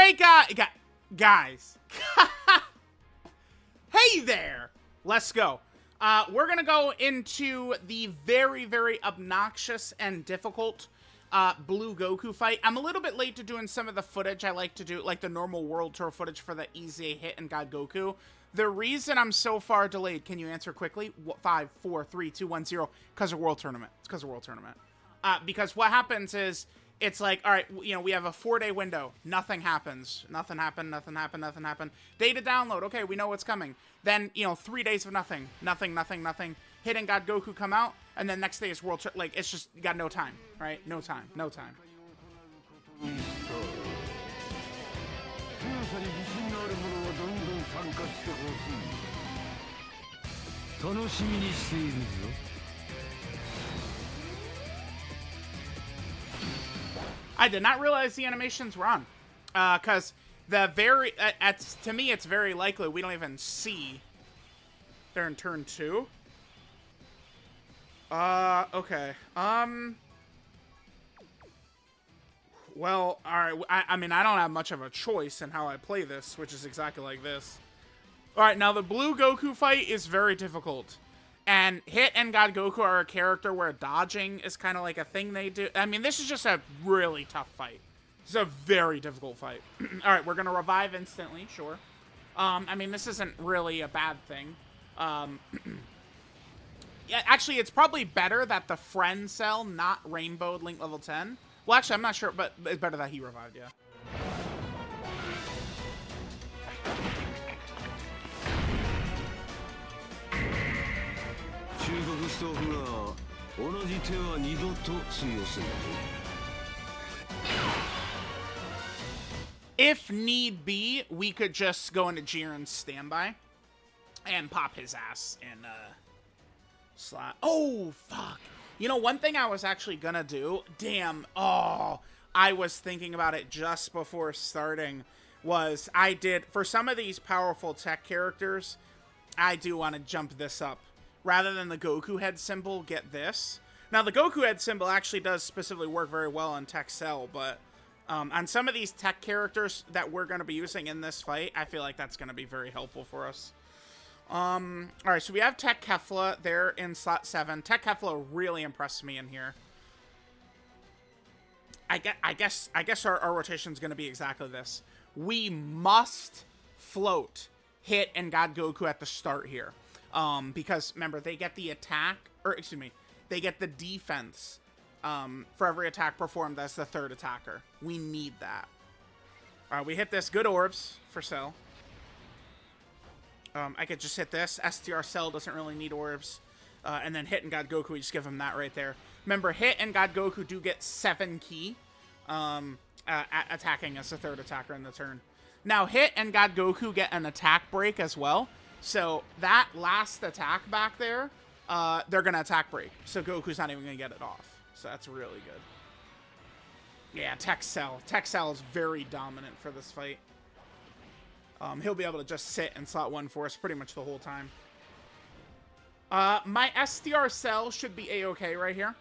Hey, guys. Hey there. Let's go. We're going to go into the very, very obnoxious and difficult Blue Goku fight. I'm a little bit late to doing some of the footage I like to do, like the normal World Tour footage for the EZA hit and God Goku. The reason I'm so far delayed, can you answer quickly? 5, 4, 3, 2, 1, 0. Because of World Tournament. It's because of World Tournament. Because what happens is, it's like, all right, you know, we have a 4-day window. Nothing happens. Nothing happened. Data download. Okay, we know what's coming. Then, you know, 3 days of nothing. Nothing. Hit and God Goku come out. And then next day is World Tour. Like, it's just, you got no time, right? No time. 楽しみにしているぞ。 I did not realize the animations were on. Because the very, to me, it's very likely we don't even see they're in turn 2. Okay. Well, alright, I mean, I don't have much of a choice in how I play this, which is exactly like this. Alright, now the Blue Goku fight is very difficult. And Hit and God Goku are a character where dodging is kind of like a thing they do. I mean, this is just a really tough fight. This is a very difficult fight. Alright, we're going to revive instantly, sure. I mean, this isn't really a bad thing. Yeah, actually, it's probably better that the friend cell not rainbowed Link level 10. Well, actually, I'm not sure, but it's better that he revived, yeah. If need be, we could just go into Jiren's standby and pop his ass in slot. Oh, fuck. You know, one thing I was actually gonna do, damn, oh, I was thinking about it just before starting, was I did, for some of these powerful tech characters, I do want to jump this up. Rather than the Goku head symbol, get this. Now, the Goku head symbol actually does specifically work very well on Tech Cell, but on some of these tech characters that we're going to be using in this fight, I feel like that's going to be very helpful for us. Alright, so we have Tech Kefla there in slot 7. Tech Kefla really impressed me in here. I guess our rotation is going to be exactly this. We must float Hit and God Goku at the start here. Because, remember, they get the attack, or, excuse me, they get the defense, for every attack performed as the third attacker. We need that. Alright, we hit this. Good orbs for Cell. I could just hit this. STR Cell doesn't really need orbs. And then Hit and God Goku, we just give him that right there. Remember, Hit and God Goku do get 7 ki, attacking as the third attacker in the turn. Now, Hit and God Goku get an attack break as well. So, that last attack back there, they're going to attack break. So, Goku's not even going to get it off. So, that's really good. Yeah, Tech Cell. Tech Cell is very dominant for this fight. He'll be able to just sit in slot 1 for us pretty much the whole time. My STR Cell should be A-okay right here.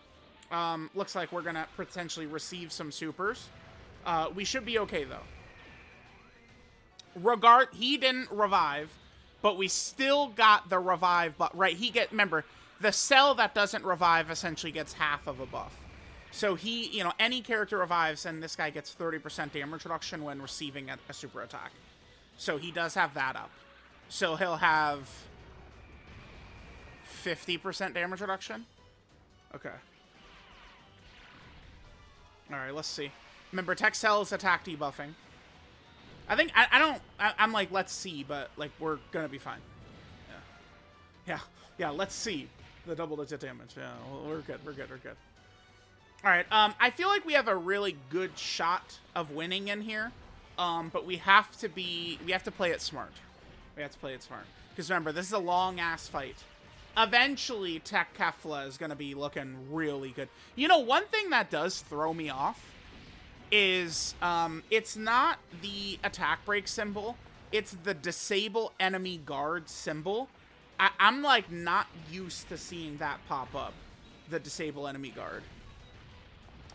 Looks like we're going to potentially receive some supers. We should be okay, though. He didn't revive, but we still got the revive. But right, remember, the cell that doesn't revive essentially gets half of a buff. So you know, any character revives, and this guy gets 30% damage reduction when receiving a super attack. So he does have that up. So he'll have 50% damage reduction. Okay. All right, let's see. Remember, Tech Cell is attack debuffing. I think, I'm like, let's see, but, like, we're gonna be fine. Yeah, let's see the double-digit damage. Yeah, we're good. Alright, I feel like we have a really good shot of winning in here, but we have to play it smart. Because remember, this is a long-ass fight. Eventually, Tech Kefla is gonna be looking really good. You know, one thing that does throw me off is it's not the attack break symbol, it's the disable enemy guard symbol. I'm like not used to seeing that pop up, the disable enemy guard.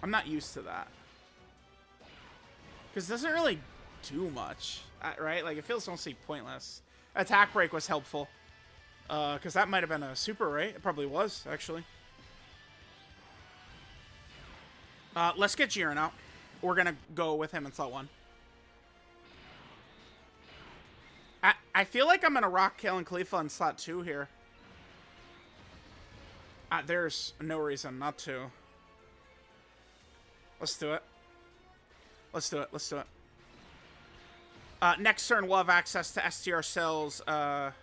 I'm not used to that because it doesn't really do much, right? Like, it feels mostly pointless. Attack break was helpful. Because that might have been a super, right? It probably was, actually. Let's get Jiren out. We're going to go with him in slot 1. I feel like I'm going to rock Kale and Khalifa in slot 2 here. There's no reason not to. Let's do it. Let's do it. Let's do it. Next turn, we'll have access to STR cells. I'll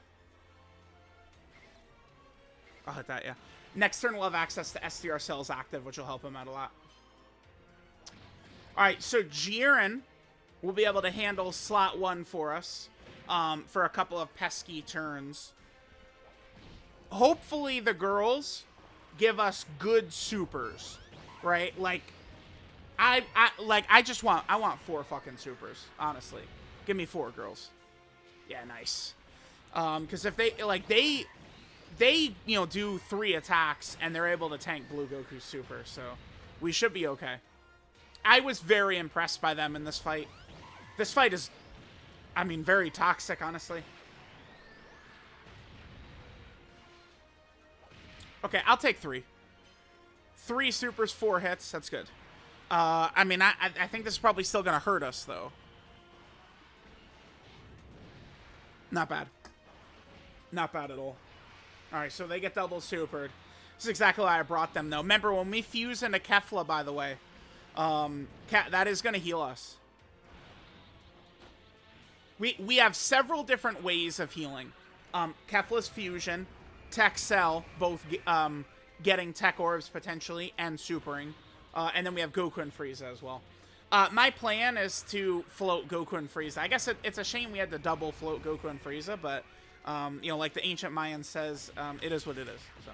hit that, yeah. Next turn, we'll have access to STR cells active, which will help him out a lot. Alright, so Jiren will be able to handle slot 1 for us for a couple of pesky turns. Hopefully the girls give us good supers, right? Like, I want 4 fucking supers, honestly. Give me 4 girls. Yeah, nice. Because if they you know, do 3 attacks and they're able to tank Blue Goku's super, so we should be okay. I was very impressed by them in this fight. This fight is, I mean, very toxic, honestly. Okay, I'll take 3. 3 supers, 4 hits. That's good. I mean, I think this is probably still going to hurt us, though. Not bad. Not bad at all. Alright, so they get double supered. This is exactly why I brought them, though. Remember, when we fuse into Kefla, by the way, that is going to heal us. We have several different ways of healing. Kefla's fusion, Tech Cell, both getting Tech Orbs potentially, and supering. And then we have Goku and Frieza as well. My plan is to float Goku and Frieza. I guess it's a shame we had to double float Goku and Frieza, but, you know, like the ancient Mayan says, it is what it is. So.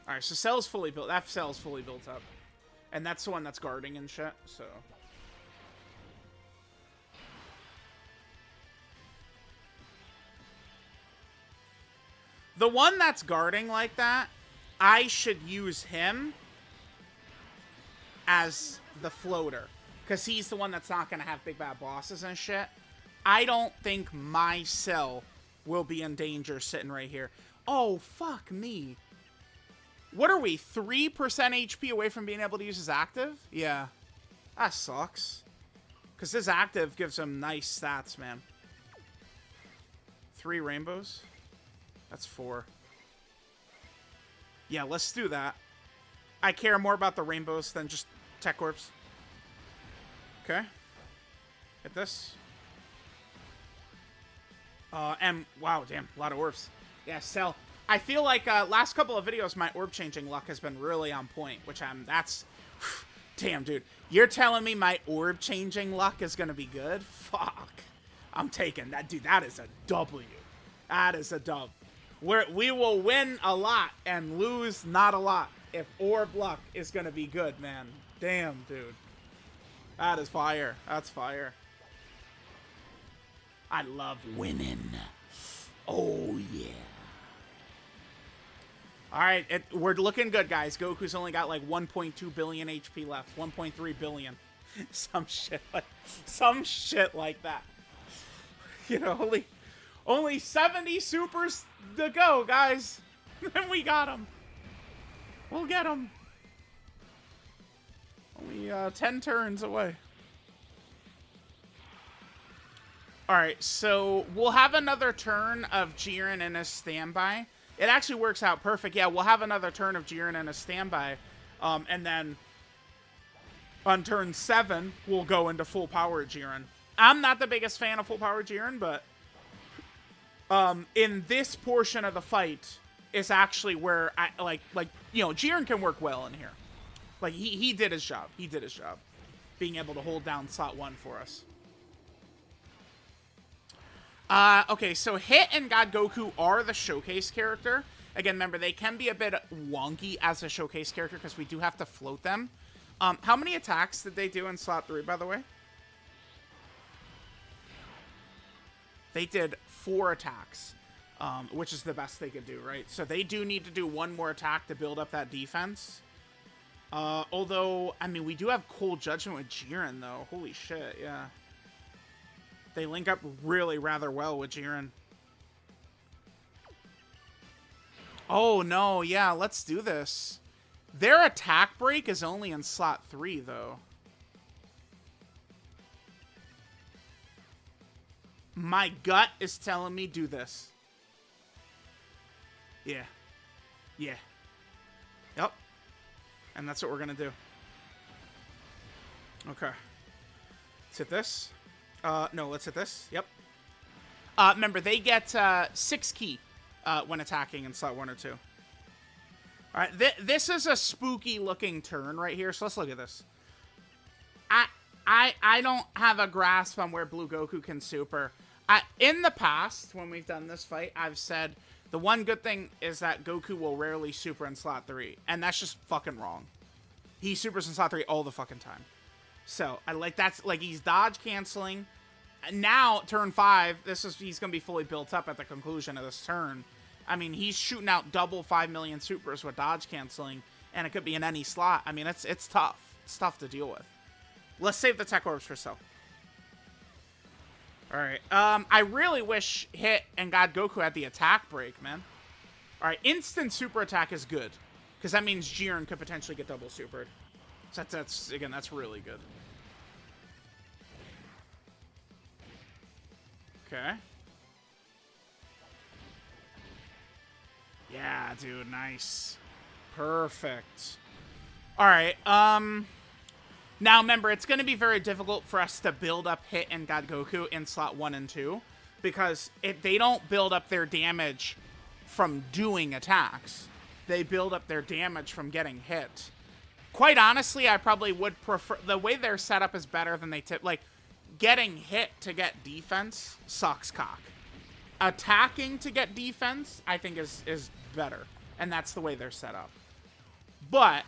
Alright, so Cell's fully built. That Cell's fully built up. And that's the one that's guarding and shit, so. The one that's guarding like that, I should use him as the floater. Because he's the one that's not going to have big bad bosses and shit. I don't think my Cell will be in danger sitting right here. Oh, fuck me. What are we, 3% HP away from being able to use his active? Yeah. That sucks. Because his active gives him nice stats, man. 3 rainbows? That's 4. Yeah, let's do that. I care more about the rainbows than just Tech Orbs. Okay. Hit this. And, wow, damn, a lot of orbs. Yeah, Cell. I feel like last couple of videos, my orb changing luck has been really on point, which that's... Damn, dude. You're telling me my orb changing luck is going to be good? Fuck. I'm taking that. Dude, that is a W. That is a dub. We will win a lot and lose not a lot if orb luck is going to be good, man. Damn, dude. That is fire. That's fire. I love winning. Oh, yeah. Alright, we're looking good, guys. Goku's only got like 1.2 billion HP left. 1.3 billion. Some shit like that. You know, only 70 supers to go, guys. And we got them. We'll get them. Only 10 turns away. Alright, so we'll have another turn of Jiren in a standby. It actually works out perfect. Yeah, we'll have another turn of Jiren in a standby. And then on turn 7, we'll go into full power Jiren. I'm not the biggest fan of full power Jiren, but in this portion of the fight is actually where I like you know, Jiren can work well in here. Like he did his job. He did his job being able to hold down slot 1 for us. Okay, so Hit and God Goku are the showcase character. Again, remember, they can be a bit wonky as a showcase character because we do have to float them. How many attacks did they do in slot 3, by the way? They did 4 attacks, which is the best they could do, right? So they do need to do 1 more attack to build up that defense. Although, I mean, we do have Cold Judgment with Jiren, though. Holy shit, yeah. They link up really rather well with Jiren. Oh, no, yeah, let's do this. Their attack break is only in slot 3, though. My gut is telling me do this. Yeah. Yeah. Yep. And that's what we're going to do. Okay. Let's hit this. No, let's hit this. Yep. Remember, they get 6 key when attacking in slot 1 or 2. All right, this is a spooky looking turn right here, so let's look at this. I don't have a grasp on where Blue Goku can super. In the past, when we've done this fight, I've said the one good thing is that Goku will rarely super in slot 3, and that's just fucking wrong. He supers in slot 3 all the fucking time. So, that's like he's dodge canceling. Now, turn 5, he's gonna be fully built up at the conclusion of this turn. I mean, he's shooting out double 5 million supers with dodge canceling, and it could be in any slot. I mean, it's tough. It's tough to deal with. Let's save the tech orbs for Cell. Alright, I really wish Hit and God Goku had the attack break, man. Alright, instant super attack is good, because that means Jiren could potentially get double supered. So that's really good. Okay. Yeah, dude, nice. Perfect. Alright, now remember, it's going to be very difficult for us to build up Hit and God Goku in slot 1 and 2, because they don't build up their damage from doing attacks. They build up their damage from getting hit. Quite honestly, I probably would prefer... The way they're set up is better than they tip. Like, getting hit to get defense sucks cock. Attacking to get defense, I think, is better. And that's the way they're set up. But...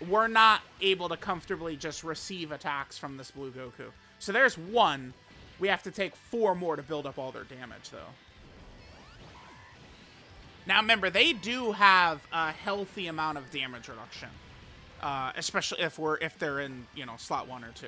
we're not able to comfortably just receive attacks from this Blue Goku. So there's 1. We have to take 4 more to build up all their damage, though. Now, remember, they do have a healthy amount of damage reduction. Especially if they're in, slot 1 or 2.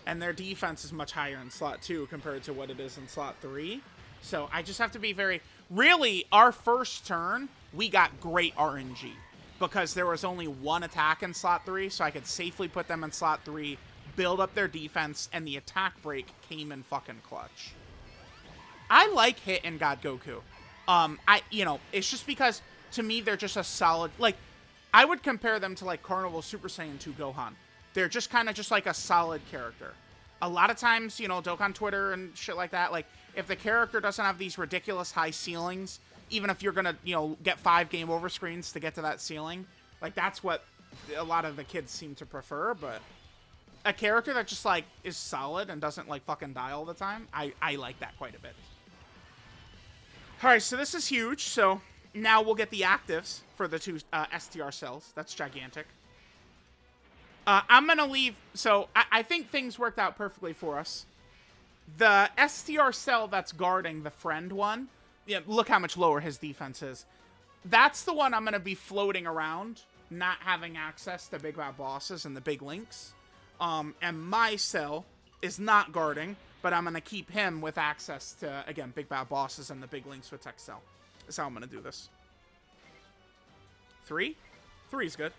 And their defense is much higher in slot 2 compared to what it is in slot 3. So I just have to be very... Really, our first turn, we got great RNG. Because there was only 1 attack in slot 3, so I could safely put them in slot 3, build up their defense, and the attack break came in fucking clutch. I like Hit and God Goku. It's just because, to me, they're just a solid... Like, I would compare them to, like, Carnival Super Saiyan 2 Gohan. They're just kind of just, like, a solid character. A lot of times, Dokkan Twitter and shit like that, like, if the character doesn't have these ridiculous high ceilings... Even if you're going to, get 5 game over screens to get to that ceiling. Like, that's what a lot of the kids seem to prefer. But a character that just, like, is solid and doesn't, like, fucking die all the time, I like that quite a bit. Alright, so this is huge. So now we'll get the actives for the 2 STR cells. That's gigantic. I'm going to leave... So I think things worked out perfectly for us. The STR cell that's guarding the friend one... Yeah, look how much lower his defense is. That's the one I'm going to be floating around, not having access to big bad bosses and the big links. And my cell is not guarding, but I'm going to keep him with access to, again, big bad bosses and the big links with Tech Cell. That's how I'm going to do this. 3? 3 is good.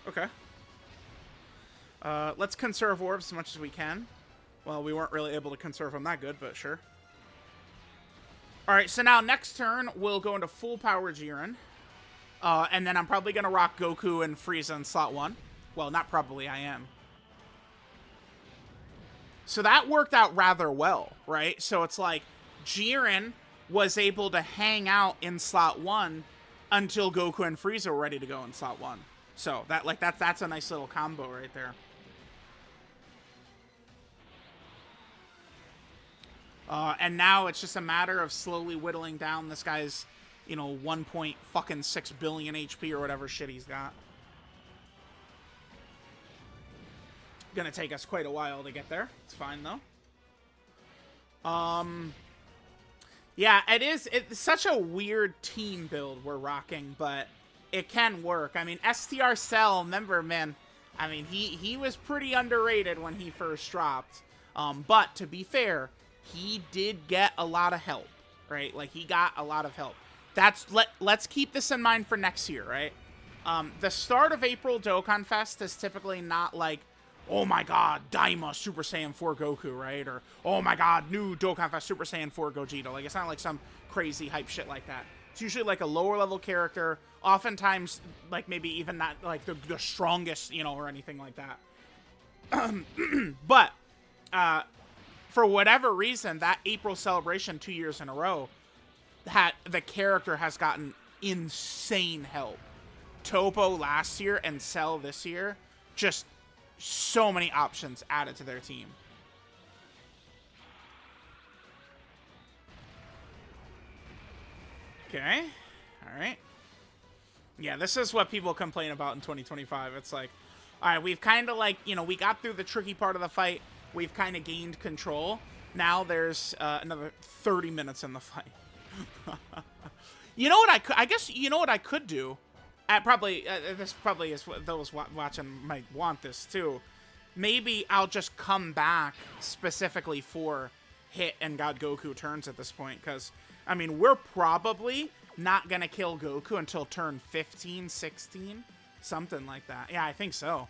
Okay. Let's conserve orbs as much as we can. Well, we weren't really able to conserve them that good, but sure. Alright, so now next turn, we'll go into full power Jiren. And then I'm probably going to rock Goku and Frieza in slot 1. Well, not probably, I am. So that worked out rather well, right? So it's like, Jiren was able to hang out in slot 1 until Goku and Frieza were ready to go in slot 1. So, that's a nice little combo right there. And now it's just a matter of slowly whittling down this guy's, 1.6 billion HP or whatever shit he's got. Gonna take us quite a while to get there. It's fine, though. Yeah, it's such a weird team build we're rocking, but It can work. I mean, STR Cell, remember, man, I mean, he was pretty underrated when he first dropped. But to be fair, he did get a lot of help, right? Like, he got a lot of help. Let's keep this in mind for next year, right? The start of April Dokkan Fest is typically not like, oh my god, Daima Super Saiyan 4 Goku, right? Or, oh my god, new Dokkan Fest Super Saiyan 4 Gogeta. Like, it's not like some crazy hype shit like that. It's usually like a lower level character, oftentimes like maybe even not like the strongest, you know, or anything like that. But for whatever reason, that April celebration 2 years in a row, the character has gotten insane help. Topo last year and Cell this year, just so many options added to their team. Okay. All right. Yeah, this is what people complain about in 2025. It's like, all right, we've kind of like, you know, we got through the tricky part of the fight. We've kind of gained control. Now there's another 30 minutes in the fight. You know what I guess you know what I could do? This probably is what those watching might want this too. Maybe I'll just come back specifically for Hit and God Goku turns at this point, because, I mean, we're probably not going to kill Goku until turn 15, 16, something like that. Yeah, I think so.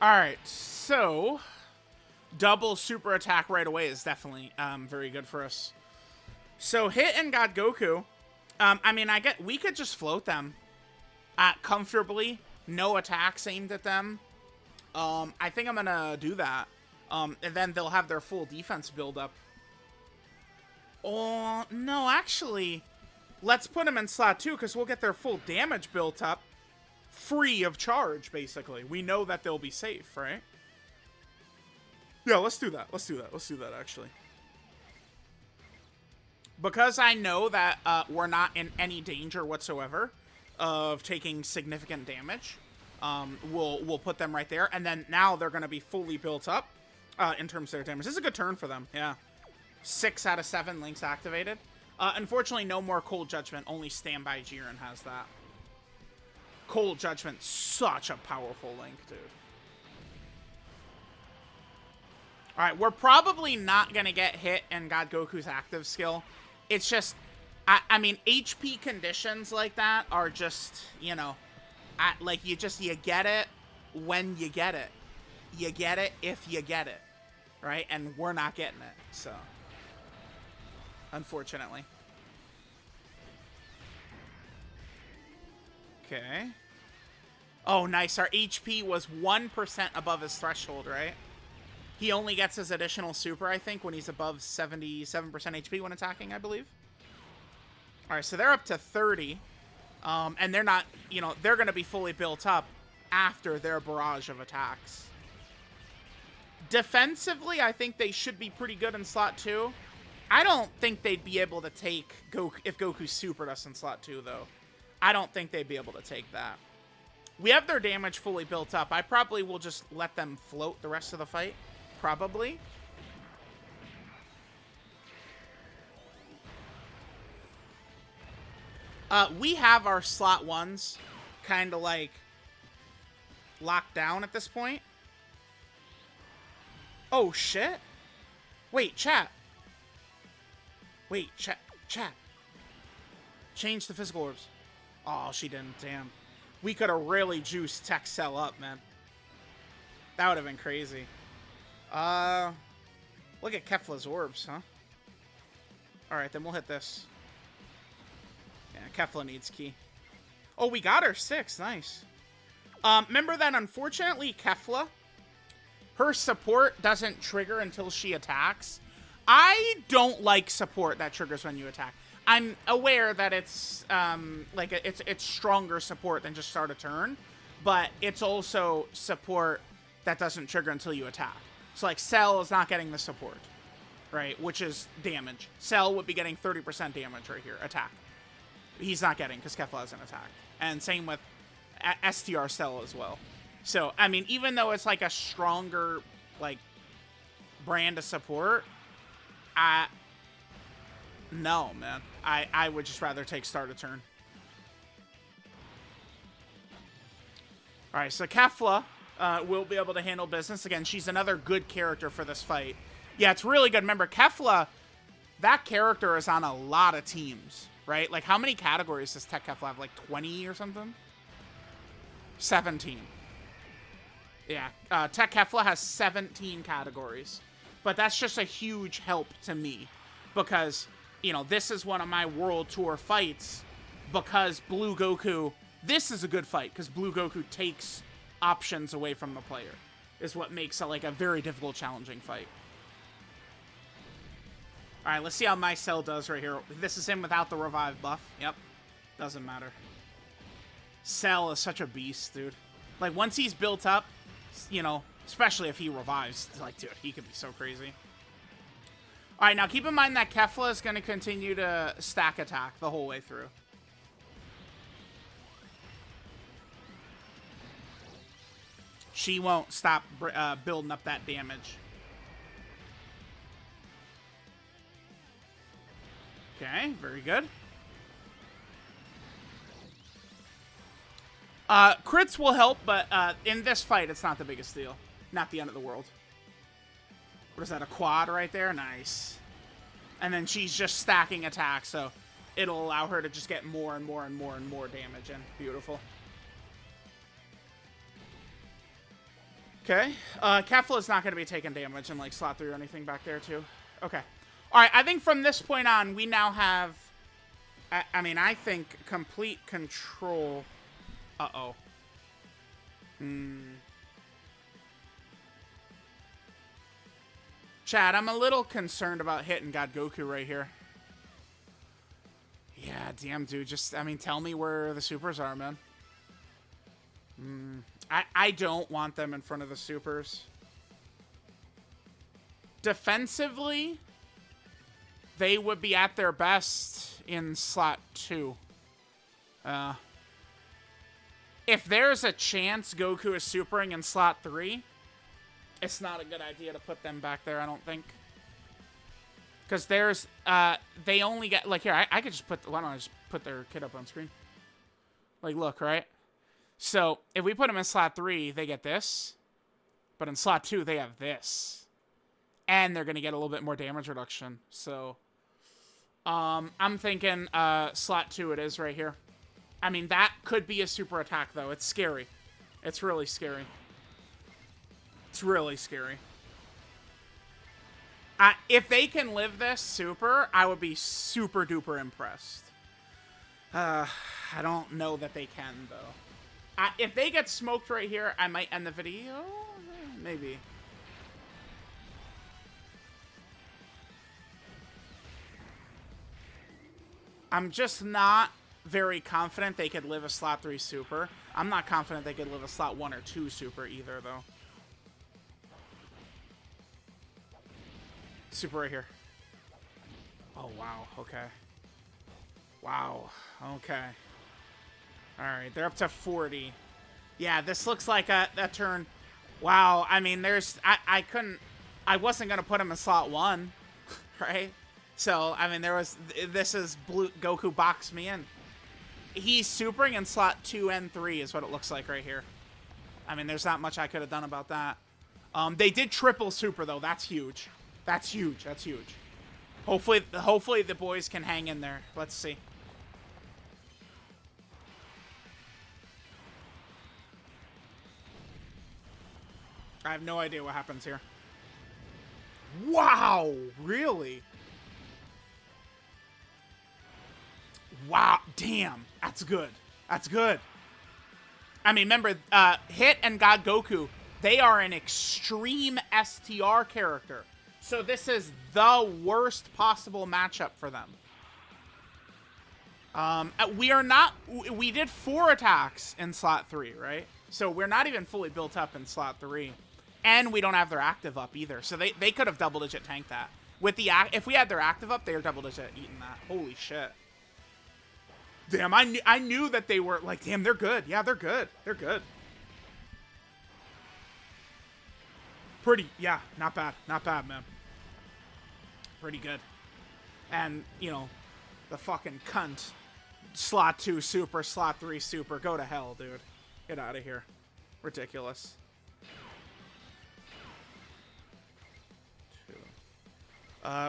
Alright, so double super attack right away is definitely very good for us. So Hit and God Goku, I mean, we could just float them comfortably, no attacks aimed at them. I think I'm gonna do that, and then they'll have their full defense build up. Oh no, actually, let's put them in slot 2 because we'll get their full damage built up. Free of charge, basically. We know that they'll be safe, right? Yeah, let's do that. Let's do that, actually. Because I know that we're not in any danger whatsoever of taking significant damage, we'll put them right there. And then now they're going to be fully built up in terms of their damage. This is a good turn for them, yeah. 6 out of 7 links activated. Unfortunately, no more Cold Judgment. Only Standby Jiren has that. Cold Judgment, such a powerful link, dude. Alright, we're probably not going to get Hit and God Goku's active skill. It's just, I mean, HP conditions like that are just, you know, like, you get it when you get it. You get it if you get it, right? And we're not getting it, so, unfortunately. Okay. Oh, nice. Our HP was 1% above his threshold, right? He only gets his additional super, I think, when he's above 77% HP when attacking, I believe. All right, so they're up to 30. And they're not, you know, they're going to be fully built up after their barrage of attacks. Defensively, I think they should be pretty good in slot 2. I don't think they'd be able to take Goku if Goku supered us in slot 2, though. I don't think they'd be able to take that. We have their damage fully built up. I probably will just let them float the rest of the fight. Probably. We have our slot 1s kind of like locked down at this point. Oh, shit. Wait, chat. Wait, chat. Change the physical orbs. Oh, she didn't. Damn. We could have really juiced Tech Cell up, man. That would have been crazy. Look at Kefla's orbs, huh? Alright, then we'll hit this. Yeah, Kefla needs key. Oh, we got her 6. Nice. Remember that, unfortunately, Kefla, her support doesn't trigger until she attacks. I don't like support that triggers when you attack. I'm aware that it's it's stronger support than just start a turn, but it's also support that doesn't trigger until you attack. So, like, Cell is not getting the support, right? Which is damage. Cell would be getting 30% damage right here, attack. He's not getting, because Kefla has an attack. And same with STR Cell as well. So, I mean, even though it's, like, a stronger, like, brand of support, no, man. I would just rather take start a turn. Alright, so Kefla will be able to handle business. Again, she's another good character for this fight. Yeah, it's really good. Remember, Kefla, that character is on a lot of teams, right? Like, how many categories does Tech Kefla have? Like, 20 or something? 17. Yeah, Tech Kefla has 17 categories. But that's just a huge help to me. Because, you know, this is one of my World Tour fights. Because Blue Goku... This is a good fight, because Blue Goku takes options away from the player. Is what makes it, like, a very difficult, challenging fight. Alright, let's see how my Cell does right here. This is him without the revive buff. Yep. Doesn't matter. Cell is such a beast, dude. Like, once he's built up, you know, especially if he revives, like, dude, he could be so crazy. Alright, now keep in mind that Kefla is going to continue to stack attack the whole way through. She won't stop building up that damage. Okay, very good. Crits will help, but in this fight, it's not the biggest deal. Not the end of the world. What is that, a quad right there? Nice. And then she's just stacking attacks, so it'll allow her to just get more and more and more and more damage in. Beautiful. Okay. Kefla is not going to be taking damage in, like, slot 3 or anything back there, too. Okay. Alright, I think from this point on, we now have... I mean, I think complete control... Uh-oh. Chad, I'm a little concerned about hitting God Goku right here. Yeah, damn, dude. Just, I mean, tell me where the supers are, man. I don't want them in front of the supers. Defensively, they would be at their best in slot 2. If there's a chance Goku is supering in slot 3, it's not a good idea to put them back there, I don't think. Because there's, they only get, like, here, I could just put, why don't I just put their kid up on screen? Like, look, right? So, if we put them in slot 3, they get this. But in slot 2, they have this. And they're going to get a little bit more damage reduction. So, I'm thinking slot 2 it is right here. I mean, that could be a super attack, though. It's scary. It's really scary. It's really scary. If they can live this super, I would be super duper impressed. I don't know that they can, though. If they get smoked right here, I might end the video. Maybe. I'm just not very confident they could live a slot 3 super. I'm not confident they could live a slot 1 or 2 super either, though. Super right here. Oh, wow. Okay. Wow. Okay. Alright, they're up to 40. Yeah, this looks like a turn. Wow, I mean, there's... I wasn't going to put him in slot 1, right? So, I mean, this is Goku boxed me in. He's supering in slot 2 and 3 is what it looks like right here. I mean, there's not much I could have done about that. They did triple super, though. That's huge. That's huge. That's huge. Hopefully the boys can hang in there. Let's see. I have no idea what happens here. Wow, really? Wow, damn. That's good. That's good. I mean, remember, Hit and God Goku, they are an extreme STR character. So this is the worst possible matchup for them. We did 4 attacks in slot 3, right? So we're not even fully built up in slot 3. And we don't have their active up either. So they could have double-digit tanked that. With the if we had their active up, they were double-digit eating that. Holy shit. Damn, I knew that they were, like, damn, they're good. Yeah, they're good. They're good. Pretty, yeah, not bad. Not bad, man. Pretty good. And, you know, the fucking cunt. Slot 2 super, slot 3 super. Go to hell, dude. Get out of here. Ridiculous.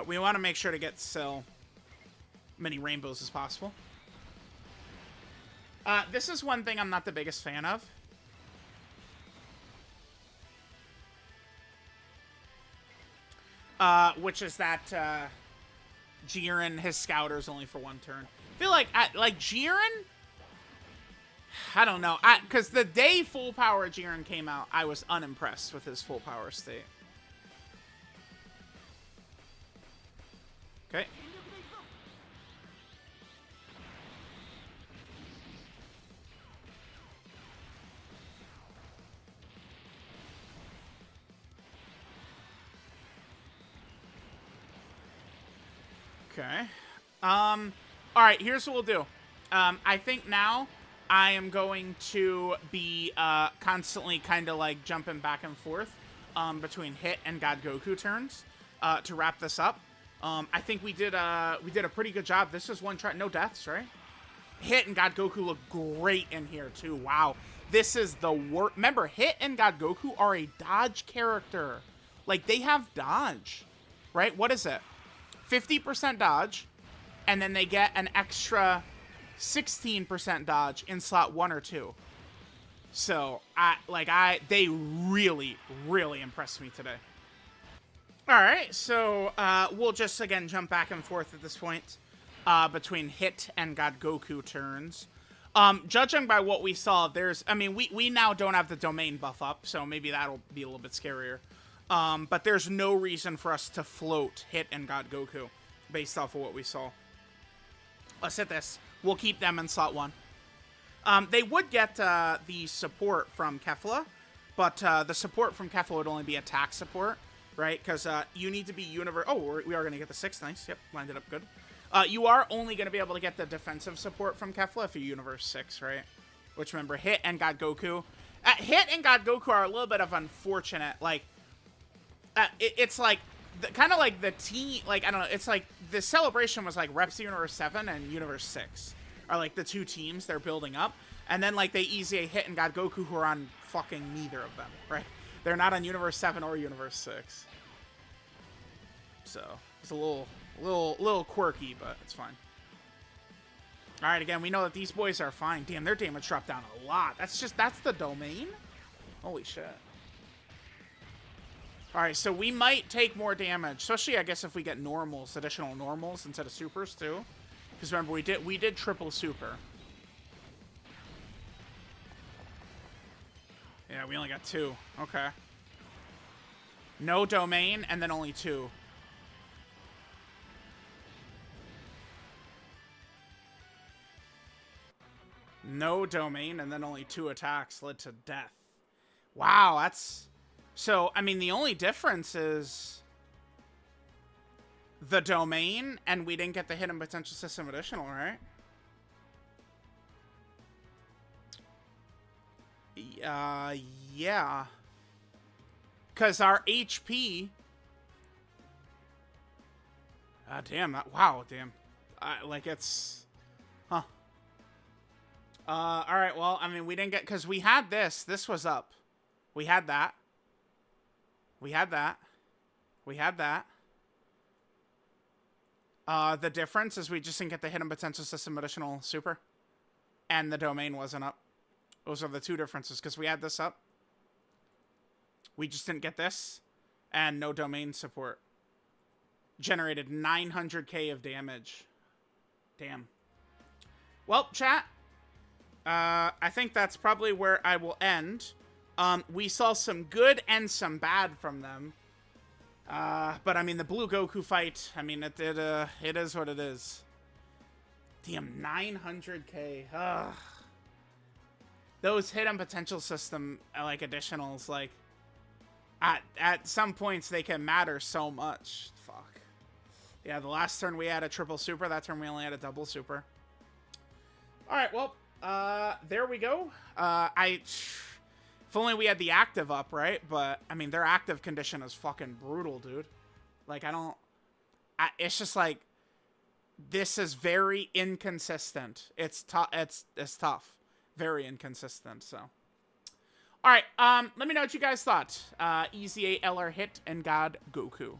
We want to make sure to get so many rainbows as possible. This is one thing I'm not the biggest fan of. Which is that Jiren, his scouter's only for 1 turn. I feel like, Jiren, I don't know. Because the day full power Jiren came out, I was unimpressed with his full power state. Okay. Okay. All right, here's what we'll do. I think now I am going to be constantly kind of like jumping back and forth between Hit and God Goku turns to wrap this up. I think we did a pretty good job. This is one try, no deaths, right? Hit and God Goku look great in here too. Wow, this is the worst. Remember, Hit and God Goku are a dodge character. Like, they have dodge, right? What is it? 50% dodge, and then they get an extra 16% dodge in slot 1 or 2. So they really, really impressed me today. All right, so we'll just again jump back and forth at this point between Hit and God Goku turns. Judging by what we saw, we now don't have the domain buff up, so maybe that'll be a little bit scarier. But there's no reason for us to float Hit and God Goku based off of what we saw. Let's hit this. We'll keep them in slot 1. They would get the support from Kefla, but the support from Kefla would only be attack support, right? Because you need to be universe. Oh, we are going to get the 6. Nice. Yep, lined it up good. You are only going to be able to get the defensive support from Kefla if you universe 6, right? Which, remember, Hit and God Goku. Hit and God Goku are a little bit of unfortunate, like, it's like kind of like the team, like, I don't know, it's like the celebration was like Reps Universe 7 and Universe 6 are like the 2 teams they're building up, and then like they EZA Hit and God Goku who are on fucking neither of them, right? They're not on Universe 7 or Universe 6, so it's a little quirky, but it's fine. All right, again, we know that these boys are fine. Damn, their damage dropped down a lot. That's the domain. Holy shit. Alright, so we might take more damage, especially, I guess, if we get normals, additional normals instead of supers, too. Because remember, we did triple super. Yeah, we only got 2. Okay. No domain, and then only 2. No domain, and then only 2 attacks led to death. Wow, that's... So, I mean, the only difference is the domain, and we didn't get the hidden potential system additional, right? Yeah. Because our HP... damn, wow, damn. Like, it's... Huh. Alright, well, I mean, we didn't get... Because we had this. This was up. We had that. We had that. We had that. The difference is we just didn't get the hidden potential system additional super. And the domain wasn't up. Those are the 2 differences, because we had this up. We just didn't get this. And no domain support. Generated 900k of damage. Damn. Well, chat. I think that's probably where I will end. We saw some good and some bad from them. But I mean, the Blue Goku fight, I mean, it is what it is. Damn, 900k. Ugh. Those hidden potential system, like, additionals, like, At some points, they can matter so much. Fuck. Yeah, the last turn we had a triple super. That turn we only had a double super. All right, well, there we go. If only we had the active up, right? But, I mean, their active condition is fucking brutal, dude. Like, it's just like, this is very inconsistent. It's tough. It's tough. Very inconsistent, so. All right, let me know what you guys thought. EZA, LR Hit, and God Goku.